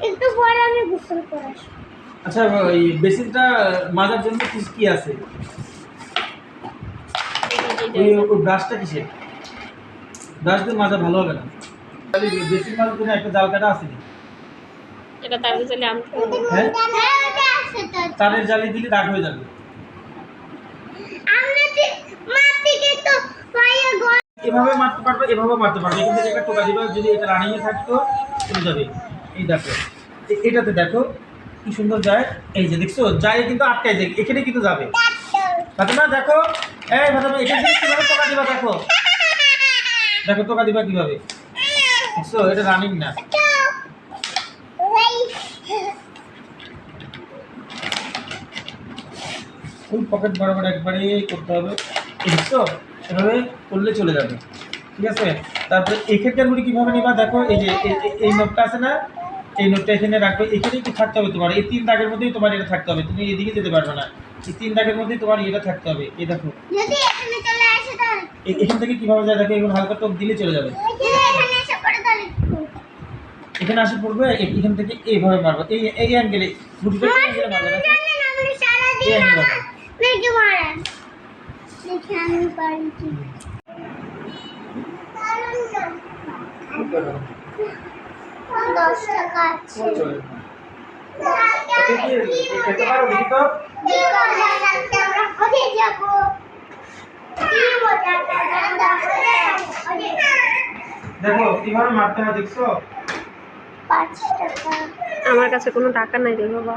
একটু পরে আমি গোসল করে আসবো। আচ্ছা এই বেসিনটা মাজার জন্য কি আছে? ওই ব্রাশটা কিসের? ব্রাশ দিয়ে মাজা ভালো হবে না। তাহলে বেসিন মাজার জন্য একটা জাল কাটা আছে। এটা তার জন্য আমি হ্যাঁ ওটা আছে তো। তারের জালি দিলে দাগ হয়ে যাবে। আমরা যে মাটিকে তো পায়ে গল এভাবে মারতে পারবে, এভাবে মারতে পারবে। এখান থেকে একটা টোকা দিবা, যদি এটা রানিং এ থাকতো চলে যাবে। এই দেখো এটাতে দেখো কি সুন্দর যায়। এই যে দেখছো যায় কিন্তু আটকায় যায়, এখানে কিন্তু যাবে। ফাতেমা দেখো, এই ফাতেমা এখান থেকে কিভাবে টোকা দিবা দেখো। দেখো টোকা দিবা কিভাবে। দেখছো এটা রানিং না। ফুল পকেট বরাবর একবারে করতে হবে। দেখছো এভাবে করলে চলে যাবে, ঠিক আছে। তারপরে এখানকার মুড়ি কীভাবে নিবা দেখো। এই যে এই নোটটা আছে না, এই নোটটা এখানে রাখবে। এখানেই তো থাকতে হবে তোমার, এই 3 দাগের মধ্যেই তোমার এটা থাকতে হবে। তুমি এদিকে যেতে পারবে না, এই 3 দাগের মধ্যেই তোমার এটা থাকতে হবে। এই দেখো যদি এখানে চলে আসে তাহলে এখান থেকে কীভাবে যায় দেখো। এখন হালকা টোক দিলে চলে যাবে। এখানে এসে পড়ে তাহলে এখানে আসে পড়বে, এখান থেকে এইভাবে মারবে। এই অ্যাঙ্গেলে মুড়িটা এই অ্যাঙ্গেলে মারবে দেখো। জানেন আমি সারা এই দিন অ্যাঙ্গেলে আমার মেঘে মারেন দেখি আমি পারি কি মারবে। 10 টাকা আছে চলে এটা পারো দেখি তো। আমরা ওঠে যাবো কি মজা দেখো কিভাবে মারতে হয় দেখছো। 5 টাকা আমার কাছে কোনো টাকা নাই রে বাবা।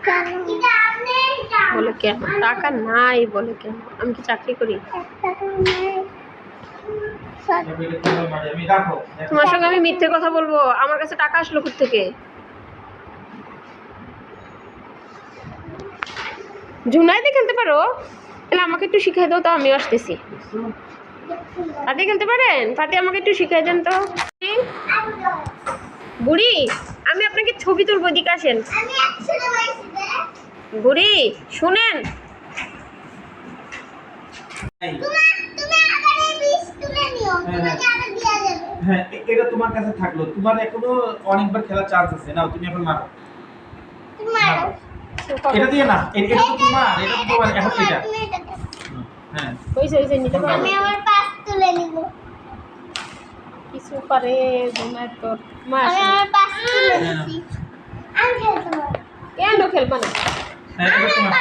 কেন এটা আপনি বলে কেন টাকা নাই, বলে কেন? আমি কি চাকরি করি? 1 টাকা নেই এটা কিভাবে মারে আমি রাখো। তোমার সঙ্গে আমি মিথ্যে কথা বলবো? আমার কাছে টাকা আসলো কোথা থেকে? ঝুনাইতে খেলতে পারো? তাহলে আমাকে একটু শিখাই দাও তো, আমিও আসতেছি। ফাতে খেলতে পারেন? ফাতে আমাকে একটু শিখাই দেন তো। বুড়ি আমি আপনাকে ছবি তুলবো, দিকে আসেন। আমি একসাথে বসে বুড়ি শুনেন, তুমি আবার এই বিষ তুলে নিও তোমাকে আবার দেয়া যাবে হ্যাঁ এটা তোমার কাছে থাকলো, তোমার এখনো অনেকবার খেলার চান্স আছে। নাও তুমি এখন মারো। তুমি মারো এটা দিয়ে না, এটা তো তোমার, এটা তো তোমার এখন এটা। তুমি এটা দাও। হ্যাঁ ওই যে নিতে পারো। আমি আমার পাশ তুলে নিব কিছু পারে ঝুনাই তোর মা আমি আমার পাশ তুলে নিছি আমি খেলতে পারবো কেন খেলবা না? হ্যাঁ এবার তোমার,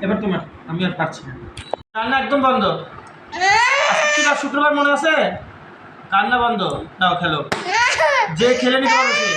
এবার তোমার। আমি আর পারছি না। কান্না একদম বন্ধ। আজকে কি শুক্রবার মনে আছে? কান্না বন্ধ। নাও খেলো, যে খেলে নিতে পারো সে।